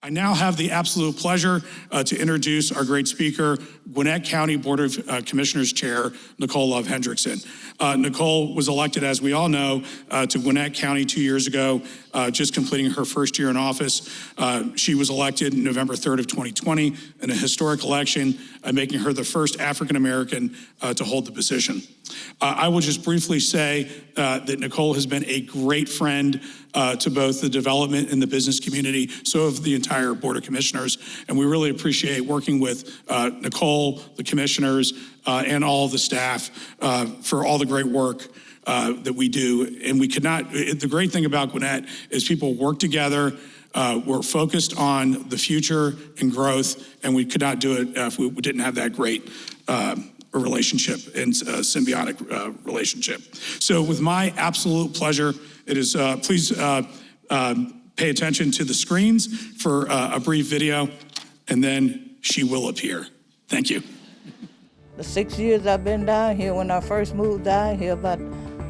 I now have the absolute pleasure to introduce our great speaker, Gwinnett County Board of Commissioners Chair, Nicole Love Hendrickson. Nicole was elected, as we all know, to Gwinnett County 2 years ago, just completing her first year in office. She was elected November 3rd of 2020 in a historic election, making her the first African-American to hold the position. I will just briefly say that Nicole has been a great friend to both the development and the business community, so have the entire Board of Commissioners. And we really appreciate working with Nicole, the commissioners, and all of the staff for all the great work that we do. And we could not, the great thing about Gwinnett is people work together. We're focused on the future and growth, and we could not do it if we didn't have that great relationship and symbiotic relationship. So with my absolute pleasure, it is, please pay attention to the screens for a brief video, and then she will appear. Thank you. The 6 years I've been down here, when I first moved down here, my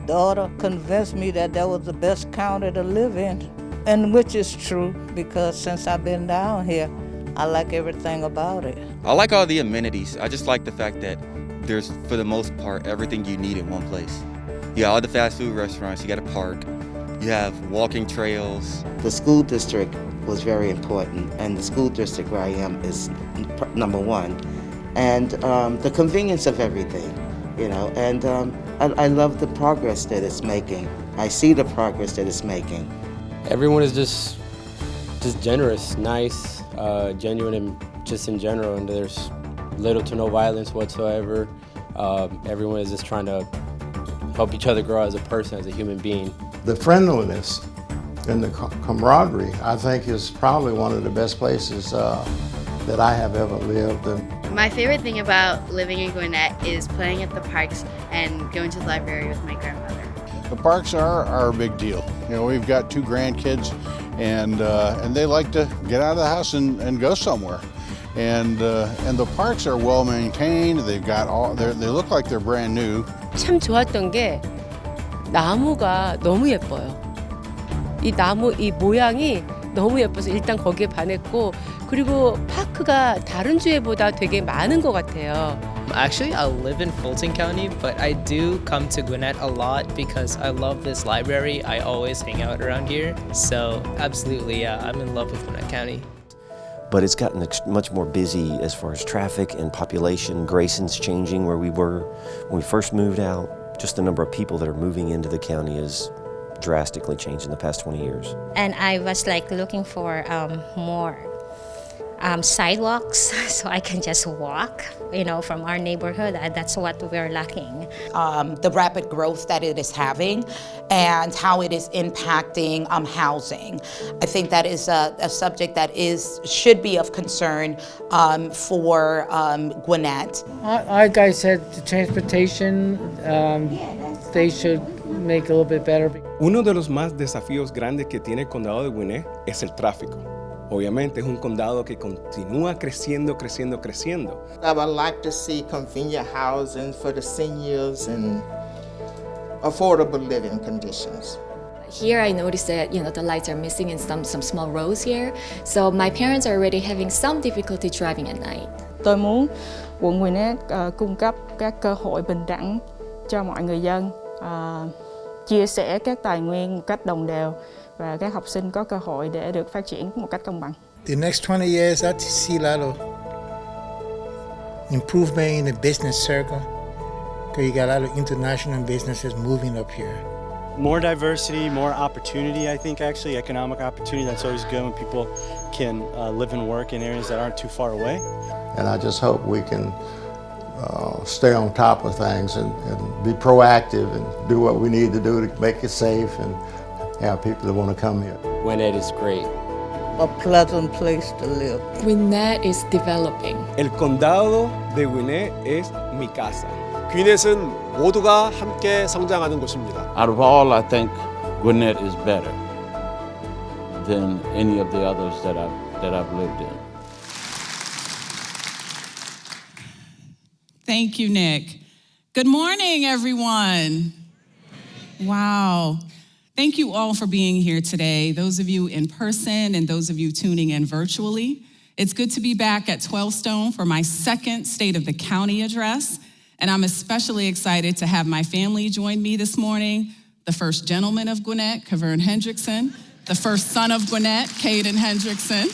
daughter convinced me that was the best county to live in, and which is true, because since I've been down here, I like everything about it. I like all the amenities. I just like the fact that there's, for the most part, everything you need in one place. You got all the fast food restaurants, you got a park, you have walking trails. The school district was very important, and the school district where I am is number one. And the convenience of everything, you know, and I love the progress that it's making. I see the progress that it's making. Everyone is just generous, nice, genuine, and just in general, and there's little to no violence whatsoever. Everyone is just trying to help each other grow as a person, as a human being. The friendliness and the camaraderie, I think, is probably one of the best places that I have ever lived. My favorite thing about living in Gwinnett is playing at the parks and going to the library with my grandmother. The parks are a big deal. You know, we've got 2 grandkids, and they like to get out of the house and go somewhere. And the parks are well maintained. They've got they look like they're brand new. 참 좋았던 게 나무가 너무 예뻐요. 이 나무 이 모양이 너무 예뻐서 일단 거기에 반했고, 그리고 파크가 다른 주에보다 되게 많은 것 같아요. Actually, I live in Fulton County, but I do come to Gwinnett a lot because I love this library. I always hang out around here. So absolutely, yeah, I'm in love with Gwinnett County. But it's gotten much more busy as far as traffic and population. Grayson's changing where we were when we first moved out. Just the number of people that are moving into the county has drastically changed in the past 20 years. And I was like looking for more sidewalks so I can just walk, you know, from our neighborhood. That's what we're lacking. The rapid growth that it is having and how it is impacting housing. I think that is a subject that should be of concern for Gwinnett. Like I said, the transportation, they should make a little bit better. Uno de los más desafíos grandes que tiene el condado de Gwinnett es el tráfico. Obviamente es un condado que continúa creciendo. I would like to see convenient housing for the seniors and affordable living conditions. Here I noticed that, you know, the lights are missing in some small roads here. So my parents are already having some difficulty driving at night. Tôi muốn quận Gwinnett cung cấp các cơ hội bình đẳng cho mọi người dân, chia sẻ các tài nguyên một cách đồng đều, và các học sinh có cơ hội để được phát triển một cách công bằng. The next 20 years, I see a lot of improvement in the business circle, because you got a lot of international businesses moving up here. More diversity, more opportunity, I think, actually, economic opportunity. That's always good when people can live and work in areas that aren't too far away. And I just hope we can stay on top of things and be proactive and do what we need to do to make it safe and have people that want to come here. Gwinnett is great. A pleasant place to live. Gwinnett is developing. El condado de Gwinnett es mi casa. Gwinnett은 모두가 함께 성장하는 곳입니다. Out of all, I think Gwinnett is better than any of the others that I've lived in. Thank you, Nick. Good morning, everyone. Wow. Thank you all for being here today, those of you in person and those of you tuning in virtually. It's good to be back at 12 Stone for my second State of the County address, and I'm especially excited to have my family join me this morning, the first gentleman of Gwinnett, Chairwoman Hendrickson, the first son of Gwinnett, Caden Hendrickson.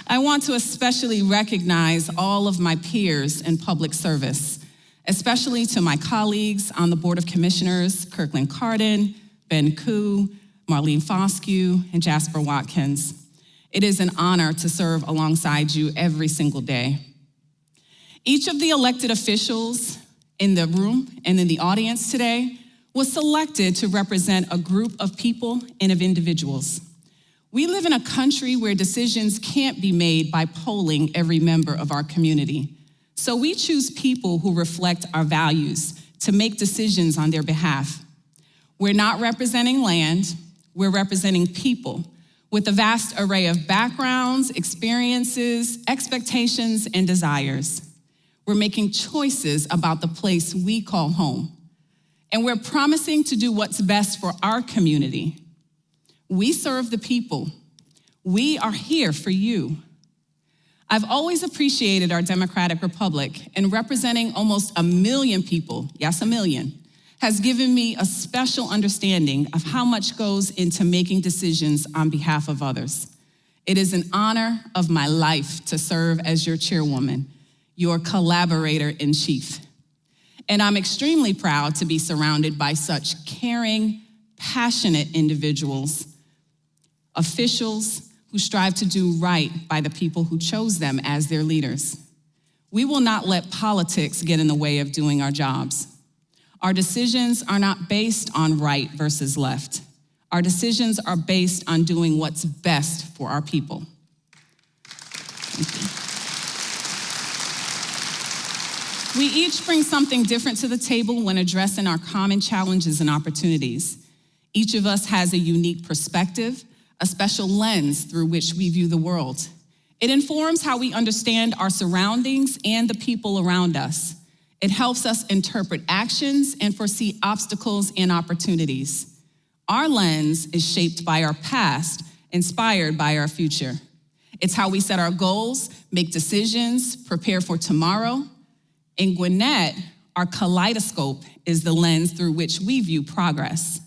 I want to especially recognize all of my peers in public service, especially to my colleagues on the Board of Commissioners, Kirkland Carden, Ben Koo, Marlene Foscue, and Jasper Watkins. It is an honor to serve alongside you every single day. Each of the elected officials in the room and in the audience today was selected to represent a group of people and of individuals. We live in a country where decisions can't be made by polling every member of our community. So we choose people who reflect our values to make decisions on their behalf. We're not representing land, we're representing people with a vast array of backgrounds, experiences, expectations, and desires. We're making choices about the place we call home. And we're promising to do what's best for our community. We serve the people. We are here for you. I've always appreciated our democratic republic, and representing almost 1 million people, yes, 1 million, has given me a special understanding of how much goes into making decisions on behalf of others. It is an honor of my life to serve as your chairwoman, your collaborator in chief. And I'm extremely proud to be surrounded by such caring, passionate individuals, officials who strive to do right by the people who chose them as their leaders. We will not let politics get in the way of doing our jobs. Our decisions are not based on right versus left. Our decisions are based on doing what's best for our people. We each bring something different to the table when addressing our common challenges and opportunities. Each of us has a unique perspective, a special lens through which we view the world. It informs how we understand our surroundings and the people around us. It helps us interpret actions and foresee obstacles and opportunities. Our lens is shaped by our past, inspired by our future. It's how we set our goals, make decisions, prepare for tomorrow. In Gwinnett, our kaleidoscope is the lens through which we view progress.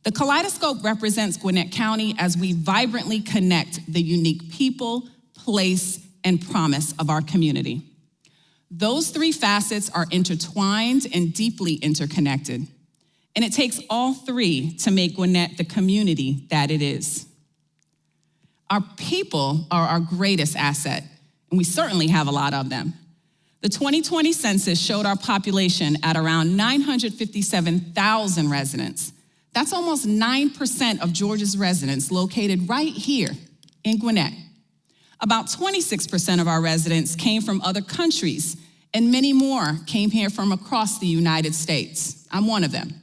The kaleidoscope represents Gwinnett County as we vibrantly connect the unique people, place, and promise of our community. Those three facets are intertwined and deeply interconnected, and it takes all three to make Gwinnett the community that it is. Our people are our greatest asset, and we certainly have a lot of them. The 2020 census showed our population at around 957,000 residents. That's almost 9% of Georgia's residents located right here in Gwinnett. About 26% of our residents came from other countries, and many more came here from across the United States. I'm one of them.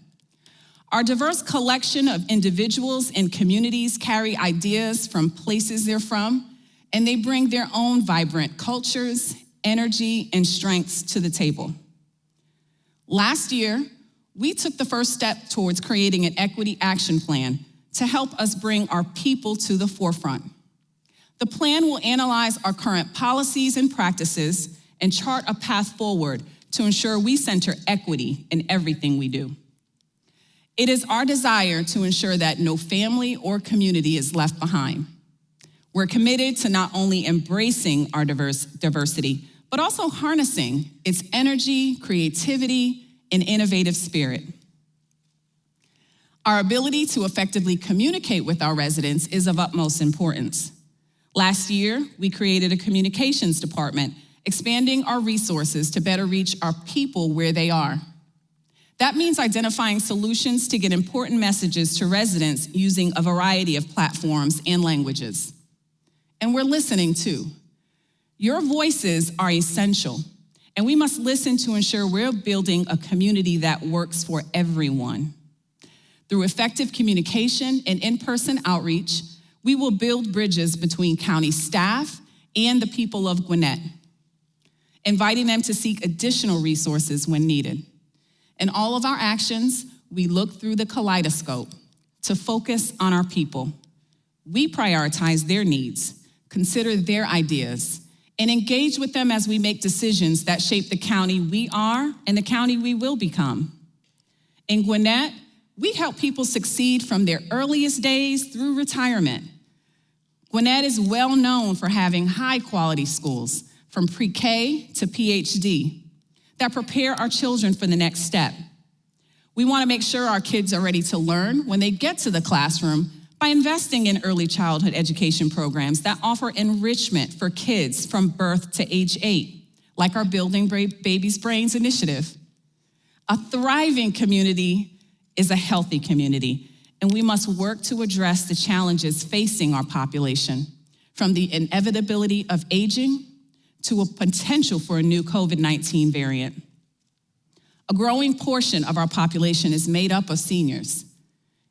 Our diverse collection of individuals and communities carry ideas from places they're from, and they bring their own vibrant cultures, energy, and strengths to the table. Last year, we took the first step towards creating an equity action plan to help us bring our people to the forefront. The plan will analyze our current policies and practices and chart a path forward to ensure we center equity in everything we do. It is our desire to ensure that no family or community is left behind. We're committed to not only embracing our diversity, but also harnessing its energy, creativity, and innovative spirit. Our ability to effectively communicate with our residents is of utmost importance. Last year, we created a communications department, expanding our resources to better reach our people where they are. That means identifying solutions to get important messages to residents using a variety of platforms and languages. And we're listening too. Your voices are essential, and we must listen to ensure we're building a community that works for everyone. Through effective communication and in-person outreach, we will build bridges between county staff and the people of Gwinnett, inviting them to seek additional resources when needed. In all of our actions, we look through the kaleidoscope to focus on our people. We prioritize their needs, consider their ideas, and engage with them as we make decisions that shape the county we are and the county we will become. In Gwinnett, we help people succeed from their earliest days through retirement. Gwinnett is well known for having high-quality schools, from pre-K to PhD, that prepare our children for the next step. We want to make sure our kids are ready to learn when they get to the classroom by investing in early childhood education programs that offer enrichment for kids from birth to age 8, like our Building Babies' Brains initiative. A thriving community is a healthy community, and we must work to address the challenges facing our population, from the inevitability of aging to a potential for a new COVID-19 variant. A growing portion of our population is made up of seniors.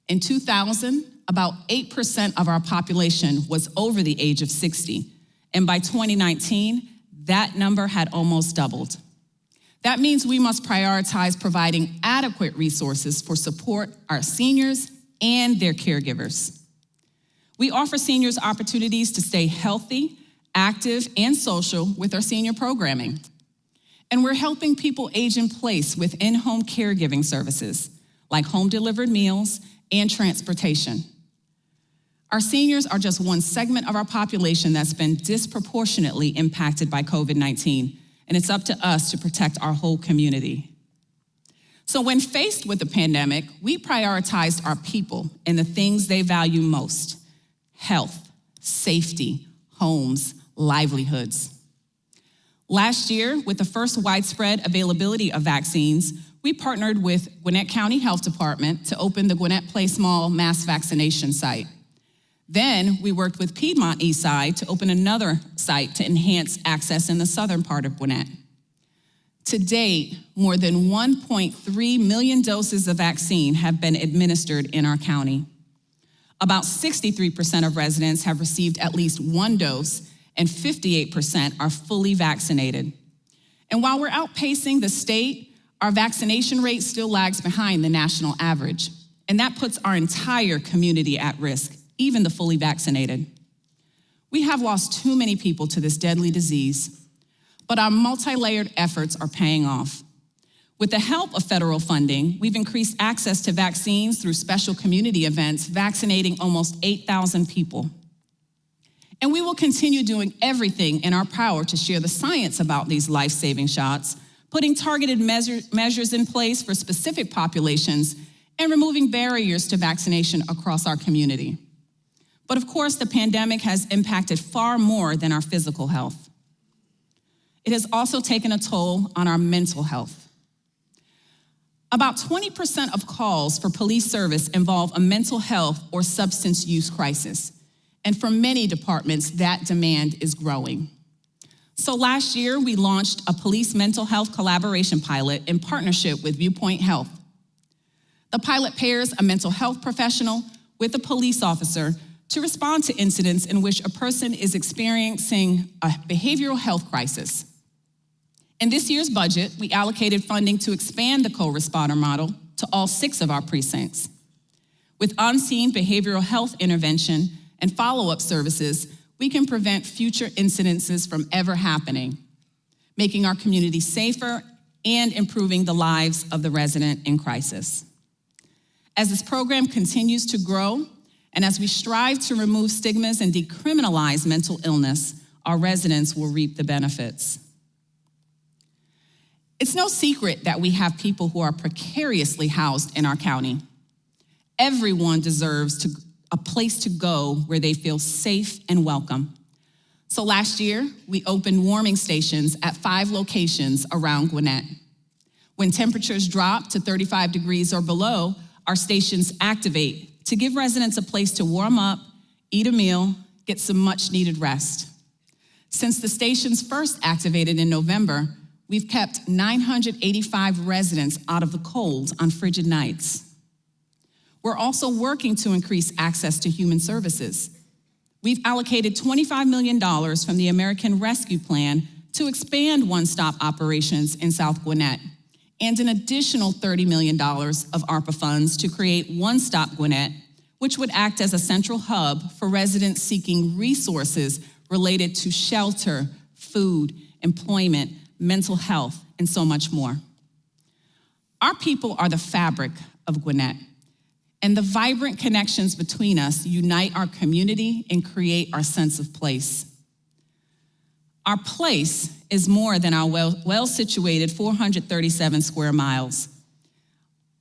In 2000, about 8% of our population was over the age of 60, and by 2019, that number had almost doubled. That means we must prioritize providing adequate resources for support our seniors and their caregivers. We offer seniors opportunities to stay healthy, active, and social with our senior programming. And we're helping people age in place with in-home caregiving services, like home-delivered meals and transportation. Our seniors are just one segment of our population that's been disproportionately impacted by COVID-19, and it's up to us to protect our whole community. So when faced with the pandemic, we prioritized our people and the things they value most: health, safety, homes, livelihoods. Last year, with the first widespread availability of vaccines, we partnered with Gwinnett County Health Department to open the Gwinnett Place Mall mass vaccination site. Then we worked with Piedmont Eastside to open another site to enhance access in the southern part of Gwinnett. To date, more than 1.3 million doses of vaccine have been administered in our county. About 63% of residents have received at least one dose, and 58% are fully vaccinated. And while we're outpacing the state, our vaccination rate still lags behind the national average, and that puts our entire community at risk, even the fully vaccinated. We have lost too many people to this deadly disease, but our multi-layered efforts are paying off. With the help of federal funding, we've increased access to vaccines through special community events, vaccinating almost 8,000 people. And we will continue doing everything in our power to share the science about these life-saving shots, putting targeted measures in place for specific populations, and removing barriers to vaccination across our community. But of course, the pandemic has impacted far more than our physical health. It has also taken a toll on our mental health. About 20% of calls for police service involve a mental health or substance use crisis. And for many departments, that demand is growing. So last year, we launched a police mental health collaboration pilot in partnership with Viewpoint Health. The pilot pairs a mental health professional with a police officer to respond to incidents in which a person is experiencing a behavioral health crisis. In this year's budget, we allocated funding to expand the co-responder model to all 6 of our precincts. With unseen behavioral health intervention and follow-up services, we can prevent future incidences from ever happening, making our community safer and improving the lives of the resident in crisis. As this program continues to grow, and as we strive to remove stigmas and decriminalize mental illness, our residents will reap the benefits. It's no secret that we have people who are precariously housed in our county. Everyone deserves a place to go where they feel safe and welcome. So last year, we opened warming stations at 5 locations around Gwinnett. When temperatures drop to 35 degrees or below, our stations activate to give residents a place to warm up, eat a meal, get some much needed rest. Since the stations first activated in November, we've kept 985 residents out of the cold on frigid nights. We're also working to increase access to human services. We've allocated $25 million from the American Rescue Plan to expand one-stop operations in South Gwinnett, and an additional $30 million of ARPA funds to create One Stop Gwinnett, which would act as a central hub for residents seeking resources related to shelter, food, employment, mental health, and so much more. Our people are the fabric of Gwinnett, and the vibrant connections between us unite our community and create our sense of place. Our place is more than our well-situated 437 square miles,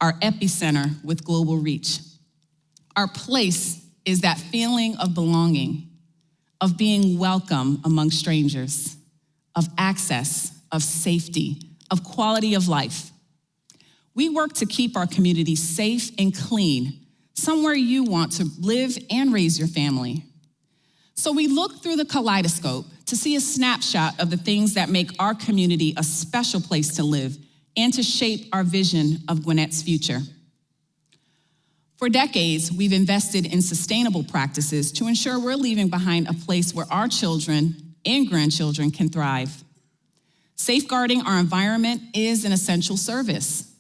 our epicenter with global reach. Our place is that feeling of belonging, of being welcome among strangers, of access, of safety, of quality of life. We work to keep our community safe and clean, somewhere you want to live and raise your family. So we look through the kaleidoscope to see a snapshot of the things that make our community a special place to live and to shape our vision of Gwinnett's future. For decades, we've invested in sustainable practices to ensure we're leaving behind a place where our children and grandchildren can thrive. Safeguarding our environment is an essential service.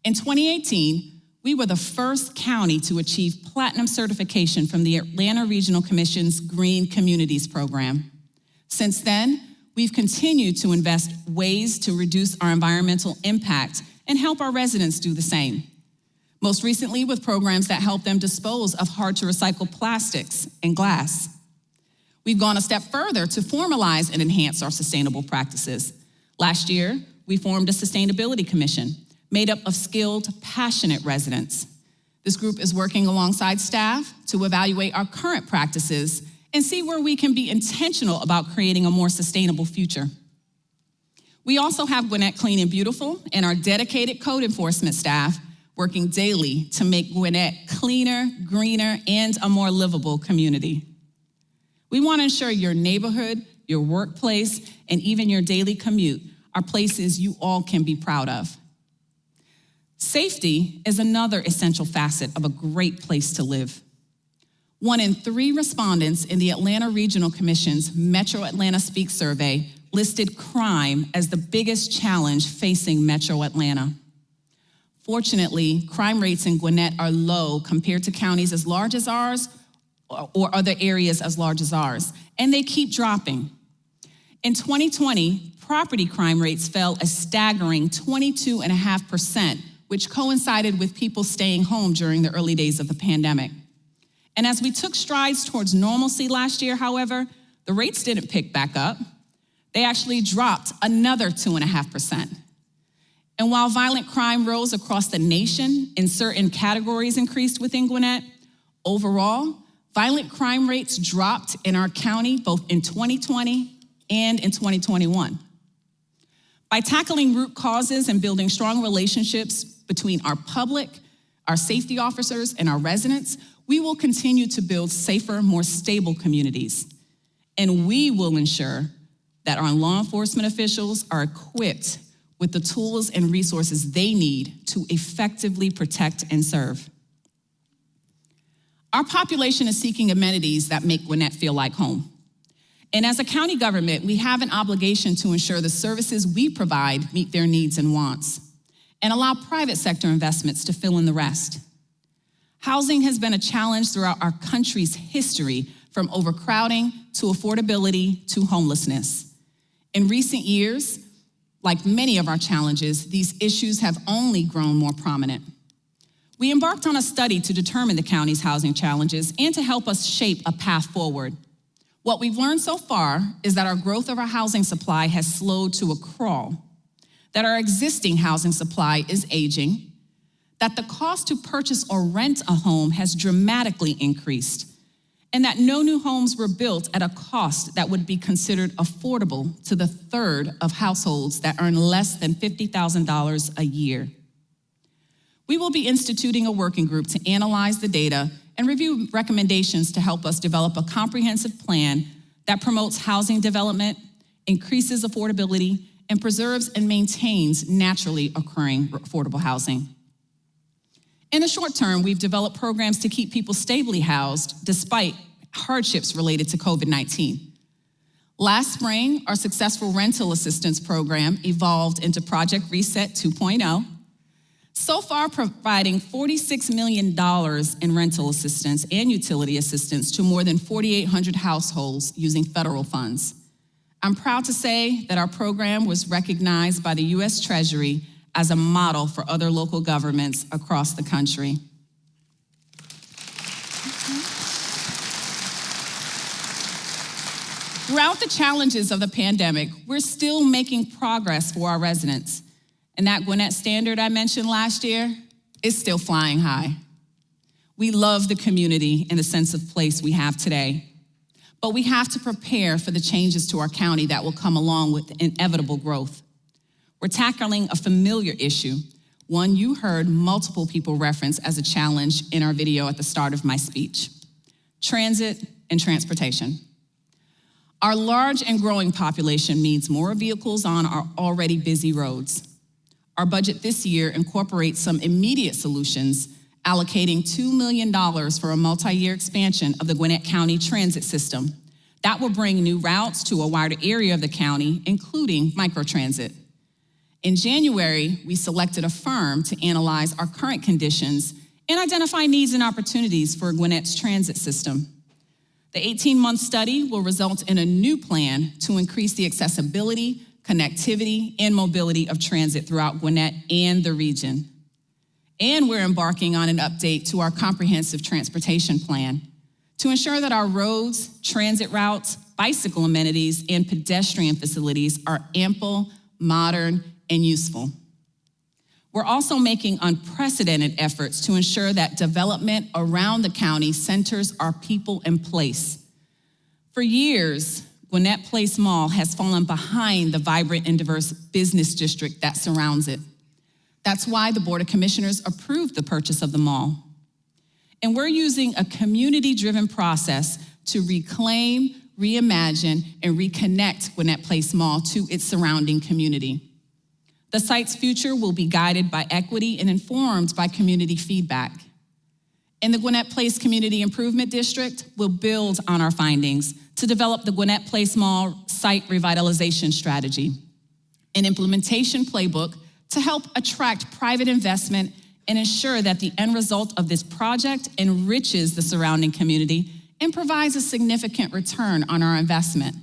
In 2018, we were the first county to achieve platinum certification from the Atlanta Regional Commission's Green Communities program. Since then, we've continued to invest ways to reduce our environmental impact and help our residents do the same. Most recently with programs that help them dispose of hard-to-recycle plastics and glass. We've gone a step further to formalize and enhance our sustainable practices. Last year, we formed a sustainability commission made up of skilled, passionate residents. This group is working alongside staff to evaluate our current practices and see where we can be intentional about creating a more sustainable future. We also have Gwinnett Clean and Beautiful and our dedicated code enforcement staff working daily to make Gwinnett cleaner, greener, and a more livable community. We want to ensure your neighborhood, your workplace, and even your daily commute are places you all can be proud of. Safety is another essential facet of a great place to live. 1 in 3 respondents in the Atlanta Regional Commission's Metro Atlanta Speak survey listed crime as the biggest challenge facing Metro Atlanta. Fortunately, crime rates in Gwinnett are low compared to counties as large as ours or other areas as large as ours, and they keep dropping. In 2020, property crime rates fell a staggering 22.5%, which coincided with people staying home during the early days of the pandemic. And as we took strides towards normalcy last year, however, the rates didn't pick back up. They actually dropped another 2.5%. And while violent crime rose across the nation and certain categories increased within Gwinnett, overall, violent crime rates dropped in our county both in 2020 and in 2021. By tackling root causes and building strong relationships between our public, our safety officers, and our residents, we will continue to build safer, more stable communities. And we will ensure that our law enforcement officials are equipped with the tools and resources they need to effectively protect and serve. Our population is seeking amenities that make Gwinnett feel like home. And as a county government, we have an obligation to ensure the services we provide meet their needs and wants, and allow private sector investments to fill in the rest. Housing has been a challenge throughout our country's history, from overcrowding to affordability to homelessness. In recent years, like many of our challenges, these issues have only grown more prominent. We embarked on a study to determine the county's housing challenges and to help us shape a path forward. What we've learned so far is that our growth of our housing supply has slowed to a crawl, that our existing housing supply is aging, that the cost to purchase or rent a home has dramatically increased, and that no new homes were built at a cost that would be considered affordable to the third of households that earn less than $50,000 a year. We will be instituting a working group to analyze the data and review recommendations to help us develop a comprehensive plan that promotes housing development, increases affordability, and preserves and maintains naturally occurring affordable housing. In the short term, we've developed programs to keep people stably housed despite hardships related to COVID-19. Last spring, our successful rental assistance program evolved into Project Reset 2.0, so far providing $46 million in rental assistance and utility assistance to more than 4,800 households using federal funds. I'm proud to say that our program was recognized by the U.S. Treasury as a model for other local governments across the country. Throughout the challenges of the pandemic, we're still making progress for our residents. And that Gwinnett standard I mentioned last year is still flying high. We love the community and the sense of place we have today, but we have to prepare for the changes to our county that will come along with inevitable growth. We're tackling a familiar issue, one you heard multiple people reference as a challenge in our video at the start of my speech: transit and transportation. Our large and growing population means more vehicles on our already busy roads. Our budget this year incorporates some immediate solutions, allocating $2 million for a multi-year expansion of the Gwinnett County transit system. That will bring new routes to a wider area of the county, including microtransit. In January, we selected a firm to analyze our current conditions and identify needs and opportunities for Gwinnett's transit system. The 18-month study will result in a new plan to increase the accessibility, connectivity, and mobility of transit throughout Gwinnett and the region. And we're embarking on an update to our comprehensive transportation plan to ensure that our roads, transit routes, bicycle amenities, and pedestrian facilities are ample, modern, and useful. We're also making unprecedented efforts to ensure that development around the county centers our people and place. For years, Gwinnett Place Mall has fallen behind the vibrant and diverse business district that surrounds it. That's why the Board of Commissioners approved the purchase of the mall. And we're using a community-driven process to reclaim, reimagine, and reconnect Gwinnett Place Mall to its surrounding community. The site's future will be guided by equity and informed by community feedback. And the Gwinnett Place Community Improvement District will build on our findings to develop the Gwinnett Place Mall site revitalization strategy, an implementation playbook to help attract private investment and ensure that the end result of this project enriches the surrounding community and provides a significant return on our investment.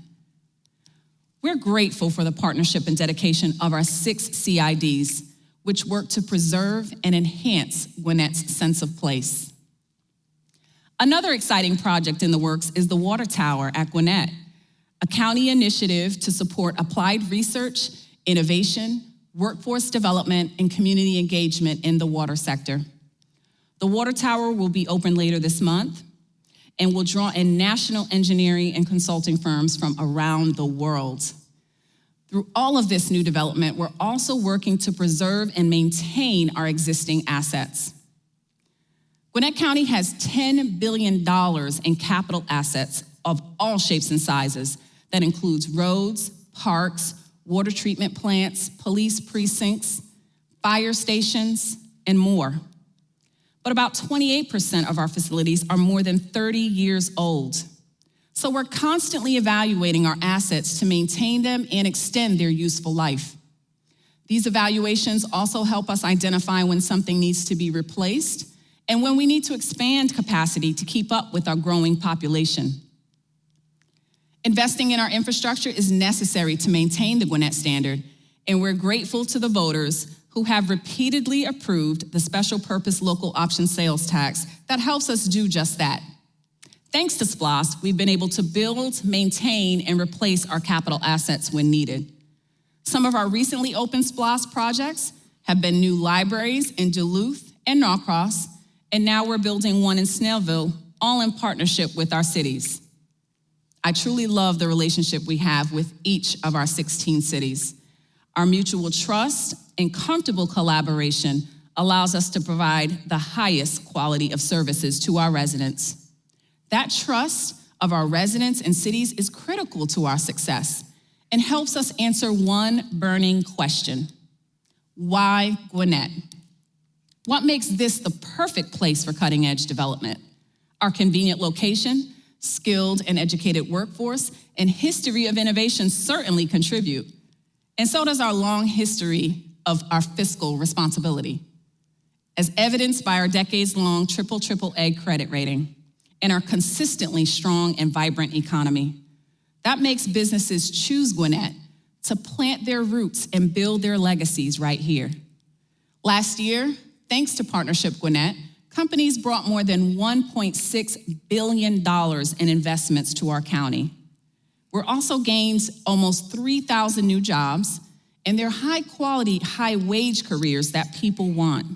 We're grateful for the partnership and dedication of our 6 CIDs, which work to preserve and enhance Gwinnett's sense of place. Another exciting project in the works is the Water Tower at Gwinnett, a county initiative to support applied research, innovation, workforce development, and community engagement in the water sector. The Water Tower will be open later this month and will draw in national engineering and consulting firms from around the world. Through all of this new development, we're also working to preserve and maintain our existing assets. Gwinnett County has $10 billion in capital assets of all shapes and sizes. That includes roads, parks, water treatment plants, police precincts, fire stations, and more. But about 28% of our facilities are more than 30 years old. So we're constantly evaluating our assets to maintain them and extend their useful life. These evaluations also help us identify when something needs to be replaced and when we need to expand capacity to keep up with our growing population. Investing in our infrastructure is necessary to maintain the Gwinnett standard, and we're grateful to the voters who have repeatedly approved the special purpose local option sales tax that helps us do just that. Thanks to SPLOST, we've been able to build, maintain, and replace our capital assets when needed. Some of our recently opened SPLOST projects have been new libraries in Duluth and Norcross, and now we're building one in Snellville, all in partnership with our cities. I truly love the relationship we have with each of our 16 cities. Our mutual trust and comfortable collaboration allows us to provide the highest quality of services to our residents. That trust of our residents and cities is critical to our success and helps us answer one burning question: why Gwinnett? What makes this the perfect place for cutting-edge development? Our convenient location, skilled and educated workforce, and history of innovation certainly contribute. And so does our long history of our fiscal responsibility, as evidenced by our decades-long triple-A credit rating and our consistently strong and vibrant economy. That makes businesses choose Gwinnett to plant their roots and build their legacies right here. Last year, thanks to Partnership Gwinnett, companies brought more than $1.6 billion in investments to our county. We're also gained almost 3,000 new jobs, and they're high-quality, high-wage careers that people want.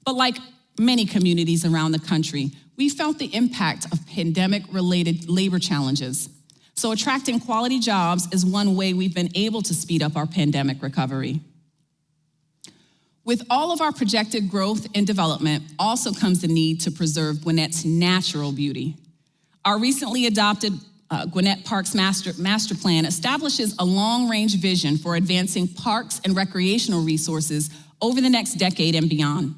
But like many communities around the country, we felt the impact of pandemic-related labor challenges. So attracting quality jobs is one way we've been able to speed up our pandemic recovery. With all of our projected growth and development also comes the need to preserve Gwinnett's natural beauty. Our recently adopted Gwinnett Parks Master Plan establishes a long-range vision for advancing parks and recreational resources over the next decade and beyond.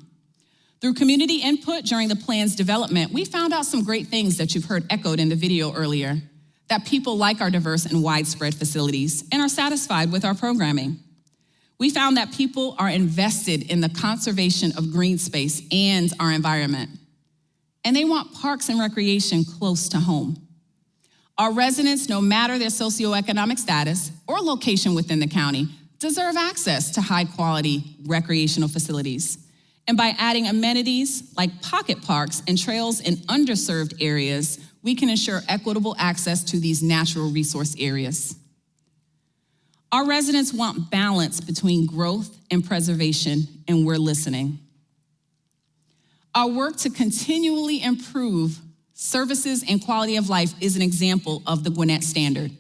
Through community input during the plan's development, we found out some great things that you've heard echoed in the video earlier, that people like our diverse and widespread facilities and are satisfied with our programming. We found that people are invested in the conservation of green space and our environment, and they want parks and recreation close to home. Our residents, no matter their socioeconomic status or location within the county, deserve access to high-quality recreational facilities. And by adding amenities like pocket parks and trails in underserved areas, we can ensure equitable access to these natural resource areas. Our residents want balance between growth and preservation, and we're listening. Our work to continually improve services and quality of life is an example of the Gwinnett Standard.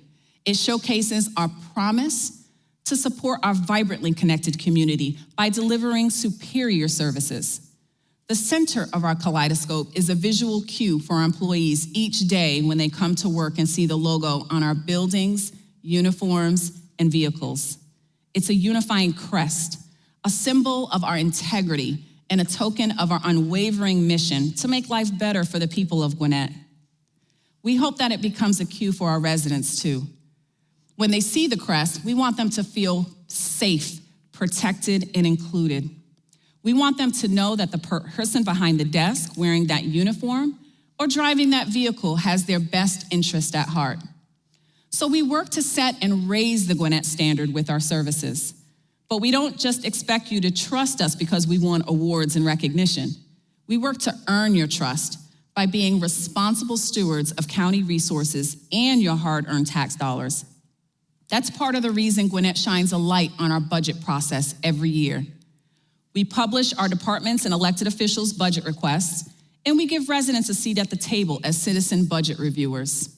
It showcases our promise to support our vibrantly connected community by delivering superior services. The center of our kaleidoscope is a visual cue for our employees each day when they come to work and see the logo on our buildings, uniforms, and vehicles. It's a unifying crest, a symbol of our integrity, and a token of our unwavering mission to make life better for the people of Gwinnett. We hope that it becomes a cue for our residents too. When they see the crest, we want them to feel safe, protected, and included. We want them to know that the person behind the desk wearing that uniform or driving that vehicle has their best interest at heart. So we work to set and raise the Gwinnett Standard with our services. But we don't just expect you to trust us because we won awards and recognition. We work to earn your trust by being responsible stewards of county resources and your hard-earned tax dollars. That's part of the reason Gwinnett shines a light on our budget process every year. We publish our departments and elected officials' budget requests, and we give residents a seat at the table as citizen budget reviewers.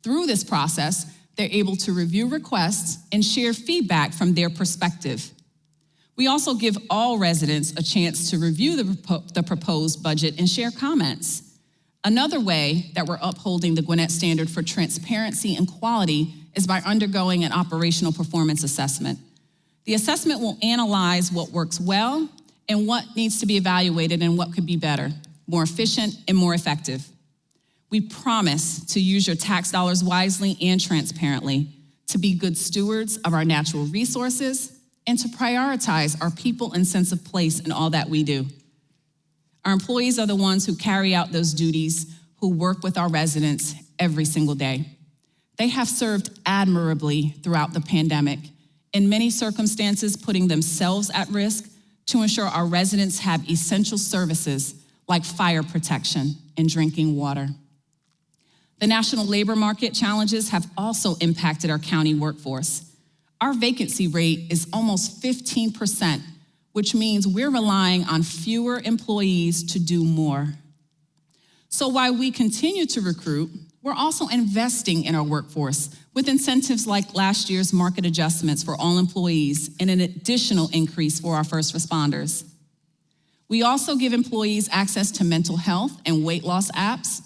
Through this process, they're able to review requests and share feedback from their perspective. We also give all residents a chance to review the proposed budget and share comments. Another way that we're upholding the Gwinnett Standard for transparency and quality is by undergoing an operational performance assessment. The assessment will analyze what works well and what needs to be evaluated and what could be better, more efficient, and more effective. We promise to use your tax dollars wisely and transparently, to be good stewards of our natural resources, and to prioritize our people and sense of place in all that we do. Our employees are the ones who carry out those duties, who work with our residents every single day. They have served admirably throughout the pandemic, in many circumstances putting themselves at risk to ensure our residents have essential services like fire protection and drinking water. The national labor market challenges have also impacted our county workforce. Our vacancy rate is almost 15%, which means we're relying on fewer employees to do more. So while we continue to recruit, we're also investing in our workforce with incentives like last year's market adjustments for all employees and an additional increase for our first responders. We also give employees access to mental health and weight loss apps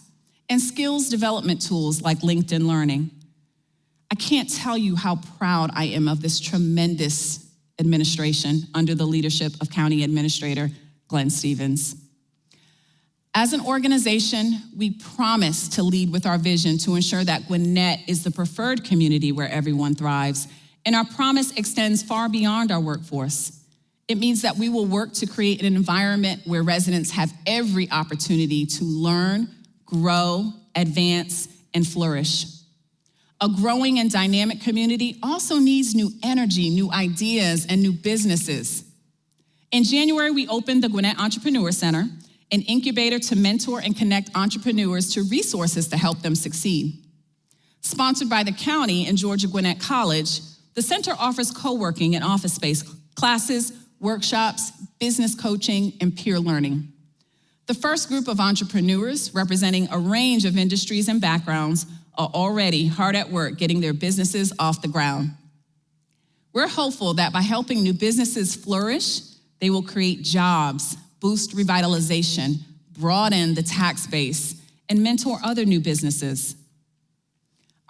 and skills development tools like LinkedIn Learning. I can't tell you how proud I am of this tremendous administration under the leadership of County Administrator Glenn Stevens. As an organization, we promise to lead with our vision to ensure that Gwinnett is the preferred community where everyone thrives, and our promise extends far beyond our workforce. It means that we will work to create an environment where residents have every opportunity to learn, grow, advance, and flourish. A growing and dynamic community also needs new energy, new ideas, and new businesses. In January, we opened the Gwinnett Entrepreneur Center, an incubator to mentor and connect entrepreneurs to resources to help them succeed. Sponsored by the county and Georgia Gwinnett College, the center offers co-working and office space classes, workshops, business coaching, and peer learning. The first group of entrepreneurs, representing a range of industries and backgrounds, are already hard at work getting their businesses off the ground. We're hopeful that by helping new businesses flourish, they will create jobs, boost revitalization, broaden the tax base, and mentor other new businesses.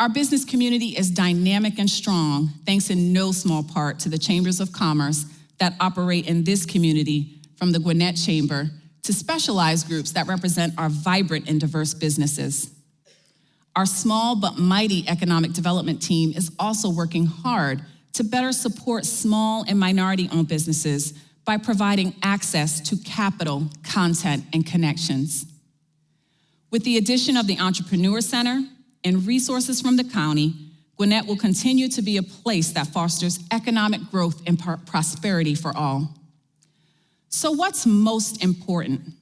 Our business community is dynamic and strong, thanks in no small part to the chambers of commerce that operate in this community, from the Gwinnett Chamber to specialized groups that represent our vibrant and diverse businesses. Our small but mighty economic development team is also working hard to better support small and minority-owned businesses by providing access to capital, content, and connections. With the addition of the Entrepreneur Center and resources from the county, Gwinnett will continue to be a place that fosters economic growth and prosperity for all. So what's most important?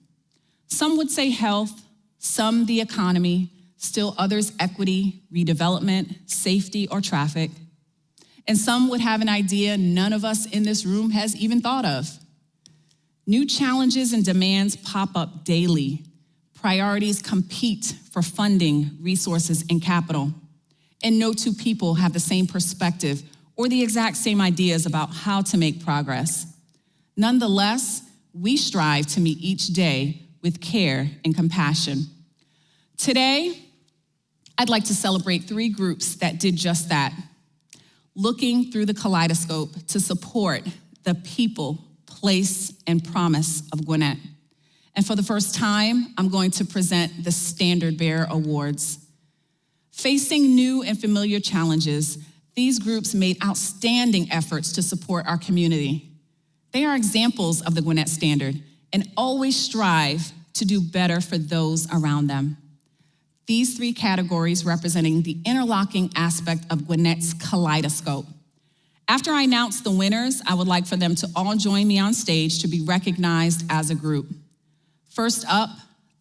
Some would say health, some the economy, still others equity, redevelopment, safety, or traffic. And some would have an idea none of us in this room has even thought of. New challenges and demands pop up daily. Priorities compete for funding, resources, and capital. And no two people have the same perspective or the exact same ideas about how to make progress. Nonetheless, we strive to meet each day with care and compassion. Today, I'd like to celebrate 3 groups that did just that, looking through the kaleidoscope to support the people, place, and promise of Gwinnett. And for the first time, I'm going to present the Standard Bearer Awards. Facing new and familiar challenges, these groups made outstanding efforts to support our community. They are examples of the Gwinnett Standard and always strive to do better for those around them. These 3 categories representing the interlocking aspect of Gwinnett's kaleidoscope. After I announce the winners, I would like for them to all join me on stage to be recognized as a group. First up,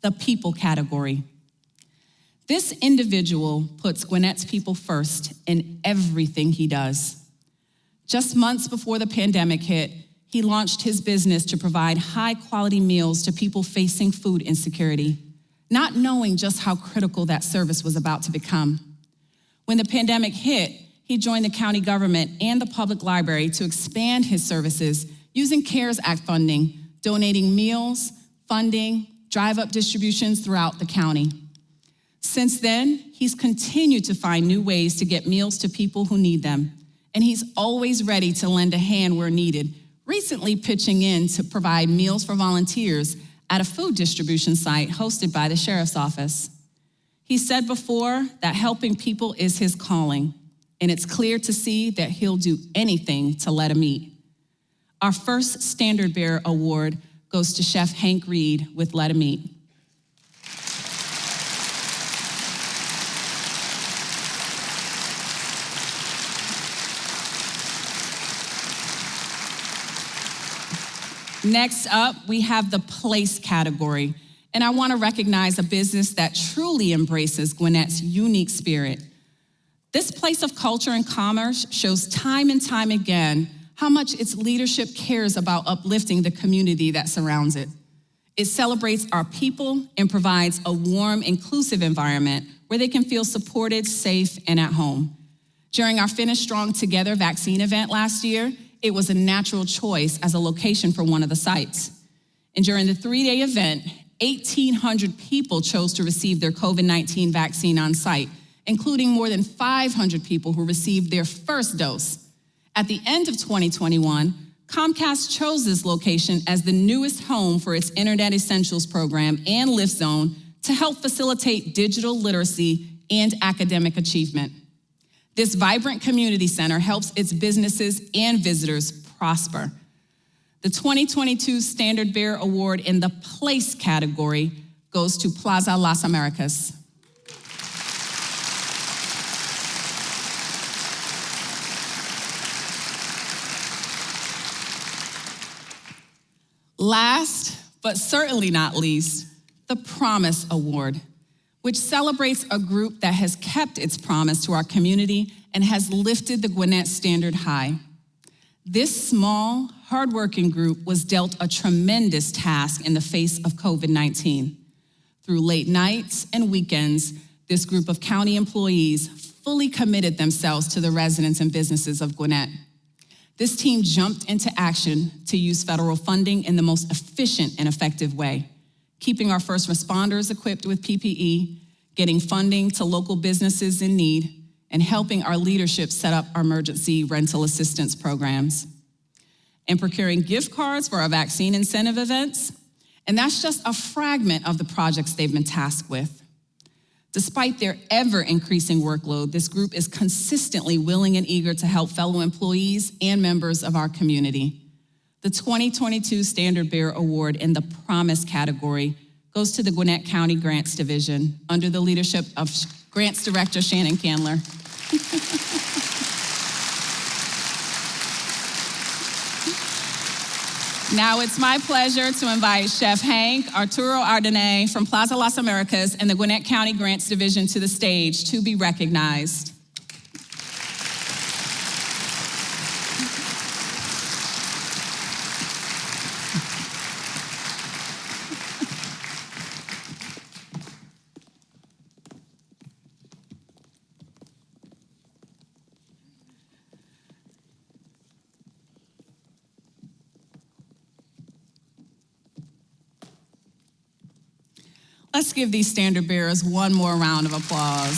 the people category. This individual puts Gwinnett's people first in everything he does. Just months before the pandemic hit, he launched his business to provide high-quality meals to people facing food insecurity, not knowing just how critical that service was about to become. When the pandemic hit, he joined the county government and the public library to expand his services using CARES Act funding, donating meals, funding, drive-up distributions throughout the county. Since then, he's continued to find new ways to get meals to people who need them, and he's always ready to lend a hand where needed, recently pitching in to provide meals for volunteers at a food distribution site hosted by the Sheriff's Office. He said before that helping people is his calling, and it's clear to see that he'll do anything to let him eat. Our first Standard Bearer Award goes to Chef Hank Reed with Let 'Em Eat. Next up, we have the place category, and I want to recognize a business that truly embraces Gwinnett's unique spirit. This place of culture and commerce shows time and time again how much its leadership cares about uplifting the community that surrounds it. It celebrates our people and provides a warm, inclusive environment where they can feel supported, safe, and at home. During our Finish Strong Together vaccine event last year, it was a natural choice as a location for one of the sites. And during the 3-day event, 1,800 people chose to receive their COVID-19 vaccine on site, including more than 500 people who received their first dose. At the end of 2021, Comcast chose this location as the newest home for its Internet Essentials program and Lift Zone to help facilitate digital literacy and academic achievement. This vibrant community center helps its businesses and visitors prosper. The 2022 Standard Bearer Award in the Place category goes to Plaza Las Americas. Last, but certainly not least, the Promise Award, which celebrates a group that has kept its promise to our community and has lifted the Gwinnett standard high. This small, hardworking group was dealt a tremendous task in the face of COVID-19. Through late nights and weekends, this group of county employees fully committed themselves to the residents and businesses of Gwinnett. This team jumped into action to use federal funding in the most efficient and effective way, keeping our first responders equipped with PPE, getting funding to local businesses in need, and helping our leadership set up our emergency rental assistance programs, and procuring gift cards for our vaccine incentive events. And that's just a fragment of the projects they've been tasked with. Despite their ever-increasing workload, this group is consistently willing and eager to help fellow employees and members of our community. The 2022 Standard Bearer Award in the Promise category goes to the Gwinnett County Grants Division under the leadership of Grants Director Shannon Candler. Now it's my pleasure to invite Chef Hank Arturo Ardenay from Plaza Las Americas and the Gwinnett County Grants Division to the stage to be recognized. Let's give these standard bearers one more round of applause.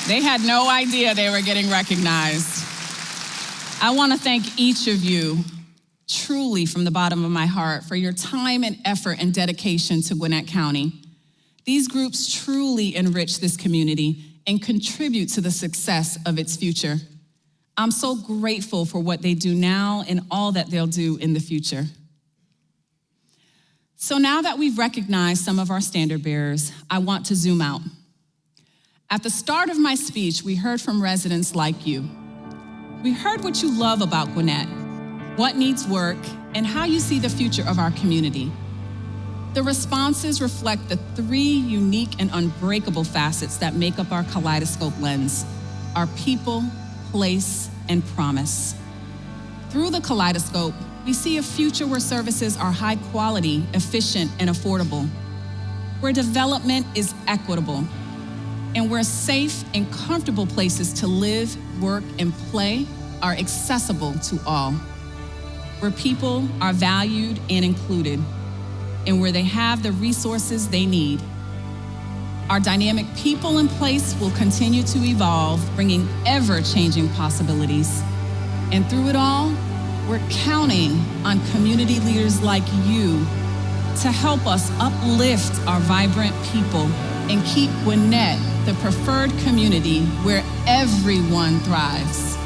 They had no idea they were getting recognized. I want to thank each of you, truly from the bottom of my heart, for your time and effort and dedication to Gwinnett County. These groups truly enrich this community and contribute to the success of its future. I'm so grateful for what they do now and all that they'll do in the future. So now that we've recognized some of our standard bearers, I want to zoom out. At the start of my speech, we heard from residents like you. We heard what you love about Gwinnett, what needs work, and how you see the future of our community. The responses reflect the three unique and unbreakable facets that make up our kaleidoscope lens: our people, place, and promise. Through the kaleidoscope, we see a future where services are high quality, efficient, and affordable, where development is equitable, and where safe and comfortable places to live, work, and play are accessible to all, where people are valued and included, and where they have the resources they need. Our dynamic people and place will continue to evolve, bringing ever-changing possibilities. And through it all, we're counting on community leaders like you to help us uplift our vibrant people and keep Gwinnett the preferred community where everyone thrives.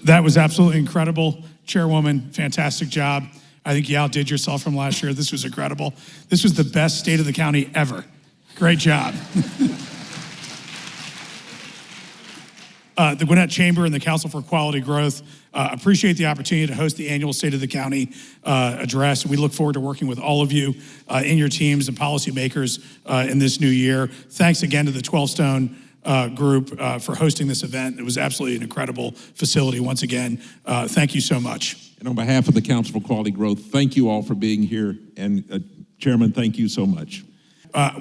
That was absolutely incredible. Chairwoman, fantastic job. I think you outdid yourself from last year. This was incredible. This was the best state of the county ever. Great job. The Gwinnett Chamber and the Council for Quality Growth appreciate the opportunity to host the annual State of the County address. We look forward to working with all of you in your teams and policymakers in this new year. Thanks again to the 12 Stone group for hosting this event. It was absolutely an incredible facility once again. Thank you so much. And on behalf of the Council for Quality Growth, thank you all for being here. And Chairman, thank you so much.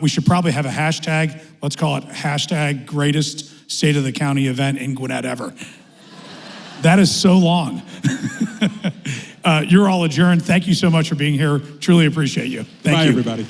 We should probably have a hashtag. Let's call it hashtag greatest State of the County event in Gwinnett ever. That is so long. You're all adjourned. Thank you so much for being here. Truly appreciate you. Thank you. Bye, everybody.